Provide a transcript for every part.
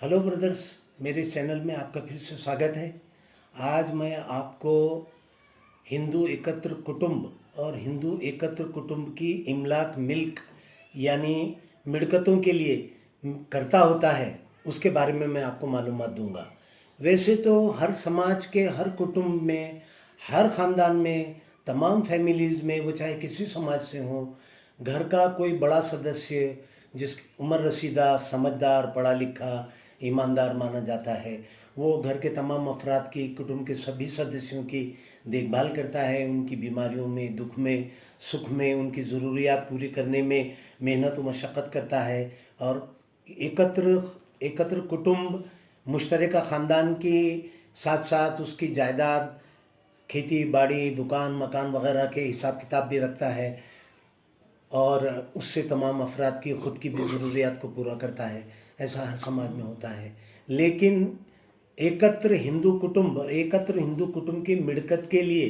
Hello brothers, मेरे channel में आपका फिर से स्वागत है। आज मैं आपको हिंदू एकत्र कुटुंब और हिंदू एकत्र कुटुंब की इमलाक मिल्क यानी मिड़कतों के लिए करता होता है, उसके बारे में मैं आपको मालूमात दूंगा। वैसे तो हर समाज के हर कुटुंब में, हर ख़ानदान में, तमाम फैमिलीज़ में, वो चाहे किसी समाज से हों, घर का कोई बड़ा सदस्य जिस उम्र रसीदा, समझदार, पढ़ा लिखा, ईमानदार माना जाता है, वो घर के तमाम अफराद की, कुटुंब के सभी सदस्यों की देखभाल करता है। उनकी बीमारियों में, दुख में, सुख में, उनकी ज़रूरियात पूरी करने में मेहनत व मशक्क़त करता है। और एकत्र एकत्र कुटुंब मुश्तरका ख़ानदान के साथ साथ उसकी जायदाद, खेती बाड़ी, दुकान मकान वगैरह के हिसाब किताब भी रखता है और उससे तमाम अफराद की ख़ुद की भी ज़रूरियात को पूरा करता है। ऐसा हर समाज में होता है। लेकिन एकत्र हिंदू कुटुंब और एकत्र हिंदू कुटुंब की मिड़कत के लिए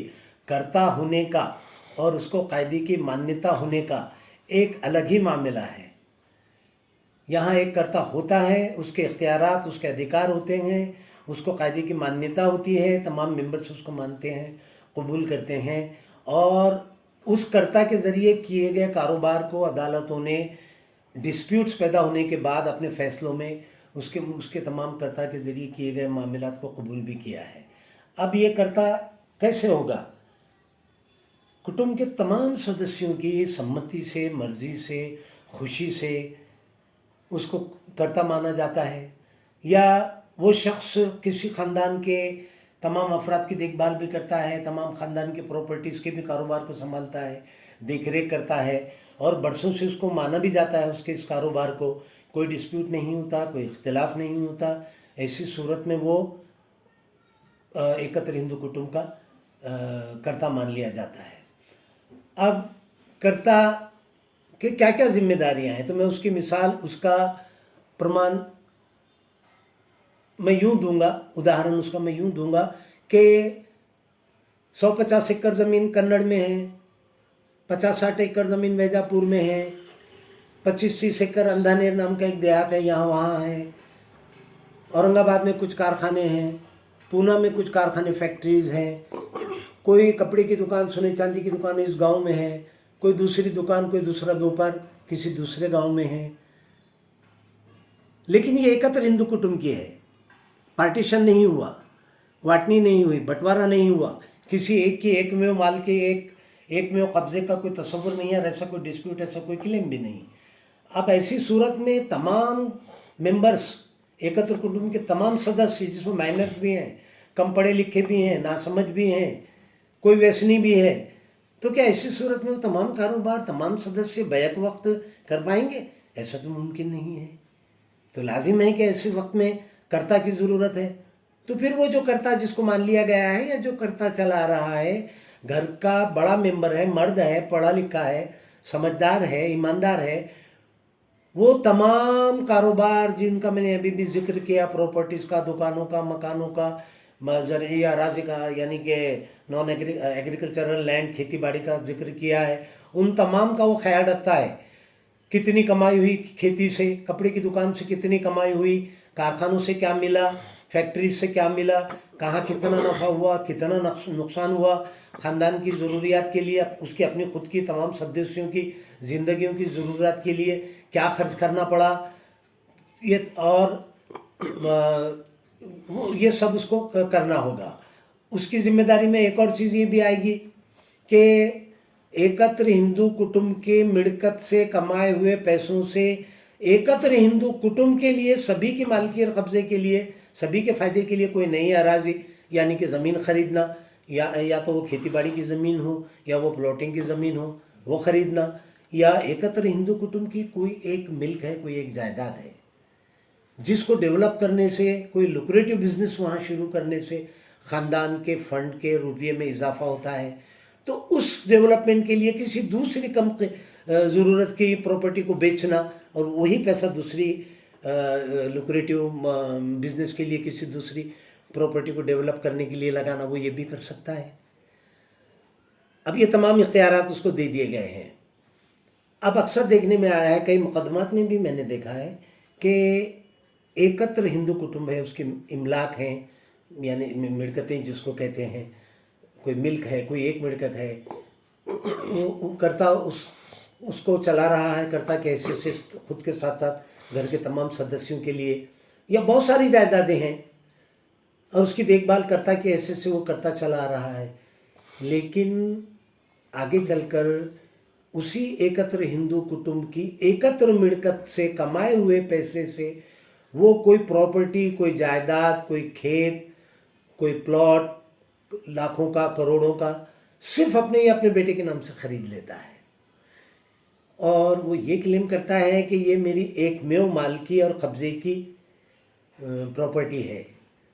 कर्ता होने का और उसको कायदे की मान्यता होने का एक अलग ही मामला है। यहाँ एक कर्ता होता है, उसके इख्तियारात, उसके अधिकार होते हैं, उसको कायदे की मान्यता होती है, तमाम मेंबर्स उसको मानते हैं, कबूल करते हैं और उस कर्ता के ज़रिए किए गए कारोबार को अदालतों ने डिस्प्यूट्स पैदा होने के बाद अपने फ़ैसलों में उसके उसके तमाम कर्ता के ज़रिए किए गए मामलात को कबूल भी किया है। अब ये कर्ता कैसे होगा? कुटुंब के तमाम सदस्यों की सम्मति से, मर्ज़ी से, खुशी से उसको कर्ता माना जाता है। या वो शख्स किसी ख़ानदान के तमाम अफराद की देखभाल भी करता है, तमाम ख़ानदान के प्रॉपर्टीज़ के भी कारोबार को संभालता है, देख रेख करता है और बरसों से उसको माना भी जाता है। उसके इस कारोबार को कोई डिस्प्यूट नहीं होता, कोई इख्तिलाफ नहीं होता। ऐसी सूरत में वो एकत्र हिंदू कुटुंब का कर्ता मान लिया जाता है। अब कर्ता कि क्या क्या जिम्मेदारियां हैं, तो मैं उसकी मिसाल, उसका प्रमाण मैं यूं दूंगा, उदाहरण उसका मैं यूं दूंगा कि 150 एकड़ ज़मीन कन्नड़ में है, 50-60 एकड़ ज़मीन वैजापुर में है, 25-30 एकड़ अंधानेर नाम का एक देहात है, यहाँ वहाँ है, औरंगाबाद में कुछ कारखाने हैं, पूना में कुछ कारखाने फैक्ट्रीज़ हैं, कोई कपड़े की दुकान, सोने चांदी की दुकान इस गांव में है, कोई दूसरी दुकान, कोई दूसरा व्यापार किसी दूसरे गांव में है। लेकिन ये एकत्र हिंदू कुटुंब की है। पार्टीशन नहीं हुआ, वाटनी नहीं हुई, बंटवारा नहीं हुआ, किसी एक की एक में माल के एक में कब्जे का कोई तस्वुर नहीं है, ऐसा कोई डिस्प्यूट, ऐसा कोई क्लेम भी नहीं। अब ऐसी सूरत में तमाम मेंबर्स, एकत्र कुटुंब के तमाम सदस्य, जिसमें माइनर्स भी हैं, कम पढ़े लिखे भी हैं, नासमझ भी हैं, कोई व्यसनी भी है, तो क्या ऐसी सूरत में वो तमाम कारोबार, तमाम सदस्य बैक वक्त कर पाएंगे? ऐसा तो मुमकिन नहीं है। तो लाजिम है कि ऐसे वक्त में कर्ता की ज़रूरत है। तो फिर वो जो कर्ता जिसको मान लिया गया है या जो कर्ता चला रहा है, घर का बड़ा मेंबर है, मर्द है, पढ़ा लिखा है, समझदार है, ईमानदार है, वो तमाम कारोबार जिनका मैंने अभी भी जिक्र किया, प्रॉपर्टीज़ का, दुकानों का, मकानों का, ज़रिए अराज़ी का, यानी कि नॉन एग्रीकल्चरल लैंड, खेती बाड़ी का जिक्र किया है, उन तमाम का वो ख्याल रखता है। कितनी कमाई हुई खेती से, कपड़े की दुकान से कितनी कमाई हुई, कारखानों से क्या मिला, फैक्ट्रीज से क्या मिला, कहाँ कितना नफ़ा हुआ, कितना नुकसान हुआ, ख़ानदान की ज़रूरियात के लिए, उसकी अपनी ख़ुद की तमाम सदस्यों की ज़िंदगियों की ज़रूरत के लिए क्या खर्च करना पड़ा, ये और वो ये सब उसको करना होगा। उसकी जिम्मेदारी में एक और चीज़ ये भी आएगी कि एकत्र हिंदू कुटुंब के मिड़कत से कमाए हुए पैसों से एकत्र हिंदू कुटुंब के लिए, सभी की मालकियत कब्जे के लिए, सभी के फ़ायदे के लिए कोई नई अराज़ी यानी कि ज़मीन ख़रीदना, या तो वो खेती बाड़ी की ज़मीन हो या वो प्लॉटिंग की ज़मीन हो, वो ख़रीदना, या एकत्र हिंदू कुटुंब की कोई एक मिल्क है, कोई एक जायदाद है जिसको डेवलप करने से, कोई लुक्रेटिव बिजनेस वहाँ शुरू करने से ख़ानदान के फंड के रुपये में इजाफा होता है। तो उस डेवलपमेंट के लिए किसी दूसरी कम ज़रूरत की प्रॉपर्टी को बेचना और वही पैसा दूसरी लुक्रेटिव बिजनेस के लिए, किसी दूसरी प्रॉपर्टी को डेवलप करने के लिए लगाना, वो ये भी कर सकता है। अब ये तमाम इख्तियारात उसको दे दिए गए हैं। अब अक्सर देखने में आया है, कई मुकदमात में भी मैंने देखा है कि एकत्र हिंदू कुटुंब है, उसके इमलाक हैं, यानी मिड़कतें जिसको कहते हैं, कोई मिल्क है, कोई एक मिड़कत है, वो करता उसको चला रहा है, करता कैसे से खुद के साथ साथ घर के तमाम सदस्यों के लिए, या बहुत सारी जायदादें हैं, और उसकी देखभाल करता कि ऐसे से वो करता चला आ रहा है। लेकिन आगे चलकर उसी एकत्र हिंदू कुटुंब की एकत्र मिड़कत से कमाए हुए पैसे से वो कोई प्रॉपर्टी, कोई जायदाद, कोई खेत, कोई प्लॉट लाखों का, करोड़ों का सिर्फ अपने या अपने बेटे के नाम से खरीद लेता है, और वो ये क्लेम करता है कि ये मेरी एकमेव मालकी और कब्जे की प्रॉपर्टी है।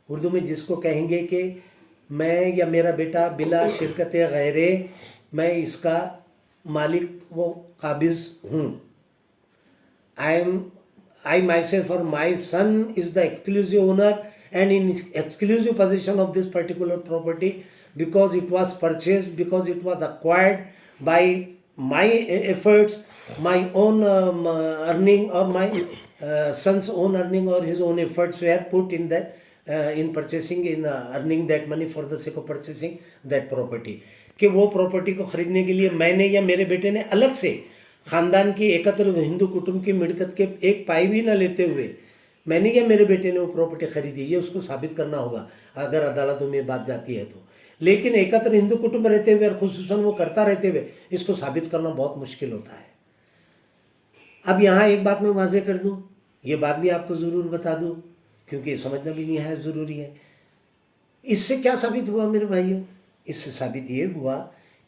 उर्दू में जिसको कहेंगे कि मैं या मेरा बेटा बिला शिरकत गैरे मैं इसका मालिक वो काबिज हूँ। I myself or my son is the exclusive owner and in exclusive possession of this particular property because it was purchased, because it was acquired by my efforts, my own earning, or my son's own earning, or his own efforts were put in that in purchasing, in earning that money for the sake of purchasing that property. कि वो property को खरीदने के लिए मैंने या मेरे बेटे ने अलग से ख़ानदान की एकत्र हिंदू कुटुंब की मिड़कत के एक पाई भी न लेते हुए मैंने या मेरे बेटे ने वो प्रॉपर्टी खरीदी, ये उसको साबित करना होगा अगर अदालतों में बात जाती है तो। लेकिन एकत्र हिंदू कुटुंब रहते हुए और खुसूसन वो करता रहते हुए इसको साबित करना बहुत मुश्किल होता है। अब यहाँ एक बात मैं वाज़ेह कर दूँ, ये बात भी आपको ज़रूर बता दूँ क्योंकि समझना भी निहायत ज़रूरी है। इससे क्या साबित हुआ मेरे भाइयों? इससे साबित ये हुआ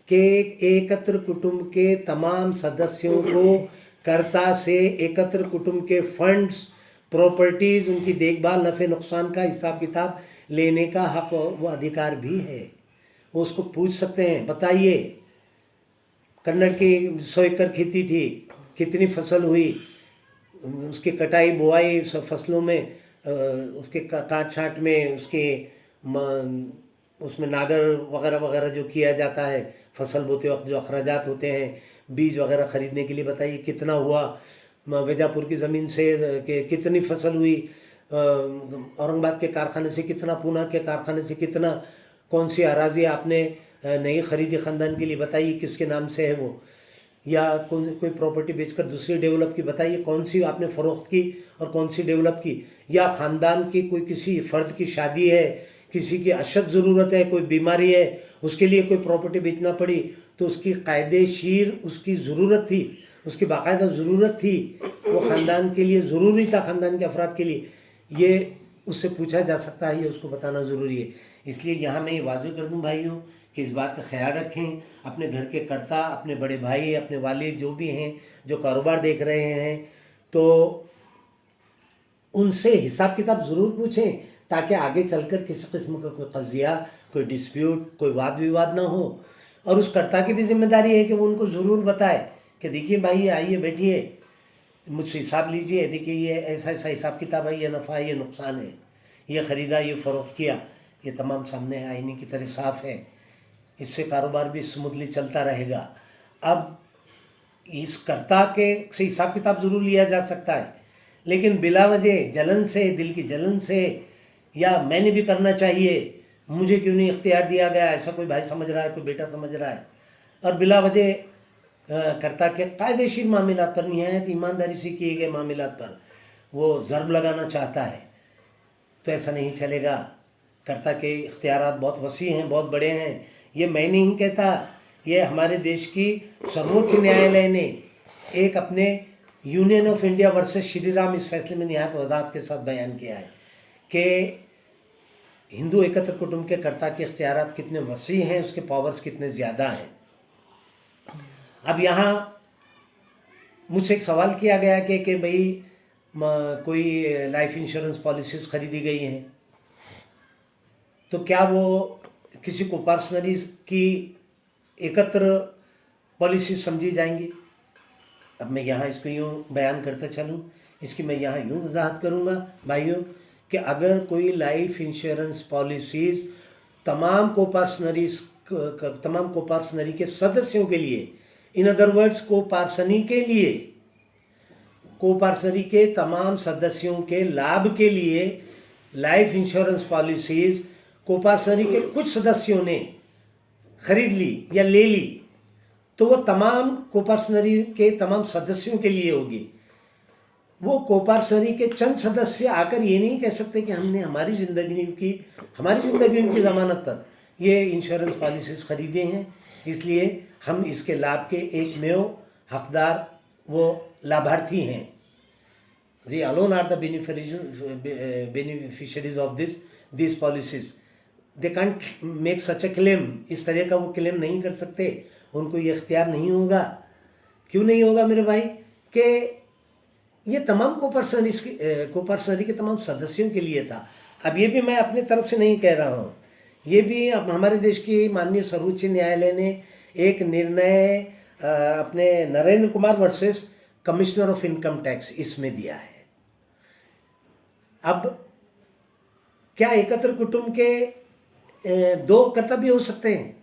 कि एकत्र कुटुंब के तमाम सदस्यों को कर्ता से एकत्र कुटुंब के फंड्स, प्रॉपर्टीज़, उनकी देखभाल, नफ़े नुकसान का हिसाब किताब लेने का हक व अधिकार भी है। वो उसको पूछ सकते हैं, बताइए कन्नड़ की 100 एकड़ खेती थी, कितनी फसल हुई, उसकी कटाई बुआई फसलों में, उसके काट छाँट में, उसके उसमें नागर वगैरह वगैरह जो किया जाता है, फसल बोते वक्त जो अखराजात होते हैं, बीज वगैरह ख़रीदने के लिए बताइए कितना हुआ, वैजापुर की ज़मीन से कितनी फसल हुई, औरंगाबाद के कारखाने से कितना, पूना के कारखाने से कितना, कौन सी अराज़ी आपने नहीं ख़रीदी ख़ानदान के लिए बताइए किसके नाम से है वो, या कोई प्रॉपर्टी बेचकर दूसरी डेवलप की बताइए कौन सी आपने फ़रोख्त की और कौन सी डेवलप की, या ख़ानदान की कोई किसी फ़र्द की शादी है, किसी की अशद ज़रूरत है, कोई बीमारी है, उसके लिए कोई प्रॉपर्टी बेचना पड़ी तो उसकी कायदेशीर उसकी ज़रूरत थी, उसकी बाकायदा ज़रूरत थी, वो ख़ानदान के लिए ज़रूरी था, ख़ानदान के अफराद के लिए, ये उससे पूछा जा सकता है, ये उसको बताना ज़रूरी है। इसलिए यहाँ मैं ये वाज़ेह कर दूँ भाइयों कि इस बात का ख्याल रखें, अपने घर के कर्ता, अपने बड़े भाई, अपने वालिद जो भी हैं, जो कारोबार देख रहे हैं, तो उनसे हिसाब किताब ज़रूर पूछें ताकि आगे चलकर किसी किस्म का कोई कज़िया, कोई डिस्प्यूट, कोई वाद विवाद ना हो। और उस कर्ता की भी जिम्मेदारी है कि वो उनको ज़रूर बताए कि देखिए भाई, आइए बैठिए, मुझसे हिसाब लीजिए, देखिए ये ऐसा ऐसा हिसाब किताब है, ये नफ़ा है, ये नुकसान है, ये ख़रीदा, ये फ़रोख्त किया, ये तमाम सामने आईने की तरह साफ़ है, इससे कारोबार भी स्मूथली चलता रहेगा। अब इस कर्ता के से हिसाब किताब ज़रूर लिया जा सकता है, लेकिन बिला वजह जलन से, दिल की जलन से, या मैंने भी करना चाहिए, मुझे क्यों नहीं इख्तियार दिया गया, ऐसा कोई भाई समझ रहा है, कोई बेटा समझ रहा है, और बिला वजह कर्ता के कायदेशीर मामलात पर, निहायत ईमानदारी से किए गए मामलात पर वो ज़र्ब लगाना चाहता है, तो ऐसा नहीं चलेगा। कर्ता के इख्तियारात बहुत वसी हैं, बहुत बड़े हैं। ये मैं नहीं कहता, ये हमारे देश की सर्वोच्च न्यायालय ने एक अपने union of India versus Shri Ram इस फैसले में निहायत वजाहत के साथ बयान किया है कि हिंदू एकत्र कुटुंब के कर्ता के इख्तियारात कितने वसी हैं, उसके पावर्स कितने ज़्यादा हैं। अब यहाँ मुझसे एक सवाल किया गया कि भाई कोई लाइफ इंश्योरेंस पॉलिसीज़ ख़रीदी गई हैं तो क्या वो किसी को पर्सनलीज की एकत्र पॉलिसी समझी जाएंगी। अब मैं यहाँ इसको यूँ बयान करते चलूँ, इसकी मैं यहाँ यूँ वजाहत करूँगा भाइयों कि अगर कोई लाइफ इंश्योरेंस पॉलिसीज़ तमाम कोपार्सनरी के सदस्यों के लिए, इन अदर वर्ड्स कोपार्सनी के लिए कोपार्सरी के तमाम सदस्यों के लाभ के लिए लाइफ इंश्योरेंस पॉलिसीज कोपार्सरी के कुछ सदस्यों ने खरीद ली या ले ली, तो वो तमाम कोपार्सरी के तमाम सदस्यों के लिए होगी। वो कोपार्सरी के चंद सदस्य आकर ये नहीं कह सकते कि हमने हमारी ज़िंदगी की ज़मानत पर ये इंश्योरेंस पॉलिसीज खरीदे हैं, इसलिए हम इसके लाभ के एकमेव हकदार वो लाभार्थी हैं। We alone are the beneficiaries of these policies. They can't make such a claim. इस तरह का वो क्लेम नहीं कर सकते, उनको ये इख्तियार नहीं होगा। क्यों नहीं होगा मेरे भाई? कि ये तमाम कोपार्सरी के तमाम सदस्यों के लिए था। अब ये भी मैं अपने तरफ से नहीं कह रहा हूँ, ये भी अब हमारे देश की माननीय सर्वोच्च न्यायालय ने एक निर्णय अपने Narendra Kumar versus commissioner of income tax इसमें दिया है। अब क्या एकत्र कुटुंब के दो कर्ता भी हो सकते हैं?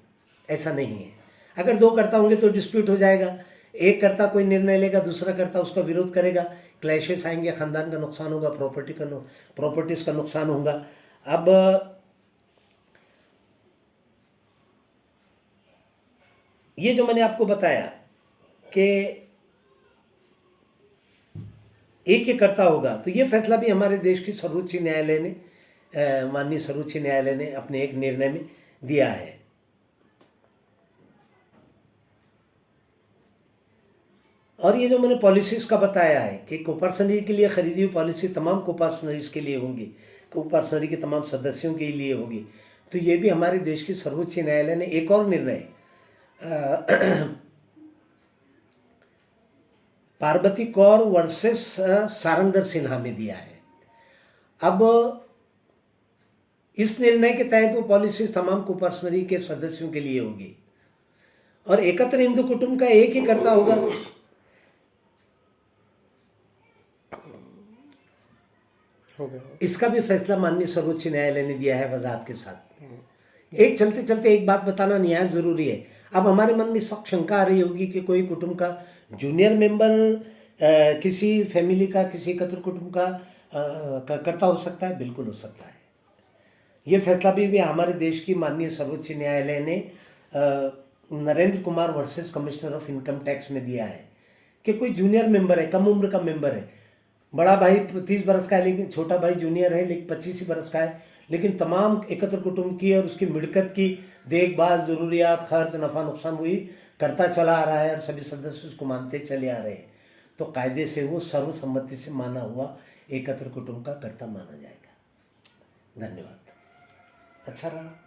ऐसा नहीं है। अगर दो कर्ता होंगे तो डिस्प्यूट हो जाएगा, एक कर्ता कोई निर्णय लेगा, दूसरा कर्ता उसका विरोध करेगा, क्लैशेस आएंगे, ख़ानदान का नुकसान होगा, प्रॉपर्टीज़ का नुकसान होगा। अब ये जो मैंने आपको बताया कि एक ही कर्ता होगा, तो ये फैसला भी हमारे देश की सर्वोच्च न्यायालय ने माननीय सर्वोच्च न्यायालय ने अपने एक निर्णय में दिया है। और ये जो मैंने पॉलिसीज़ का बताया है कि कोपार्सरी के लिए खरीदी हुई पॉलिसी तमाम कोपार्सरीज के लिए होंगी, कोपार्सरी के तमाम सदस्यों के लिए होगी, तो ये भी हमारे देश की सर्वोच्च न्यायालय ने एक और निर्णय पार्वती कौर वर्सेस सारंगधर सिन्हा में दिया है। अब इस निर्णय के तहत वो पॉलिसी तमाम कोपार्सरी के सदस्यों के लिए होगी और एकत्र हिंदू कुटुंब का एक ही कर्ता होगा। इसका भी फैसला माननीय सर्वोच्च न्यायालय ने दिया है वजाहत के साथ। एक चलते चलते एक बात बताना निहायत जरूरी है। अब हमारे मन में इस वक्त शंका आ रही होगी कि कोई कुटुंब का जूनियर मेंबर किसी फैमिली का, किसी एकत्र कुटुंब का कर्ता हो सकता है? बिल्कुल हो सकता है। ये फैसला भी हमारे देश की माननीय सर्वोच्च न्यायालय ने Narendra Kumar versus commissioner of income tax में दिया है कि कोई जूनियर मेंबर है, कम उम्र का मेंबर है, बड़ा भाई 30 बरस का है लेकिन छोटा भाई जूनियर है लेकिन 25 ही बरस का है, लेकिन तमाम एकत्र कुटुंब की और उसकी मिलकत की देखभाल, ज़रूरियात, खर्च, नफ़ा नुकसान वही करता चला आ रहा है और सभी सदस्य उसको मानते चले आ रहे हैं, तो कायदे से वो सर्वसम्मति से माना हुआ एकत्र कुटुंब का कर्ता माना जाएगा। धन्यवाद। अच्छा रहा।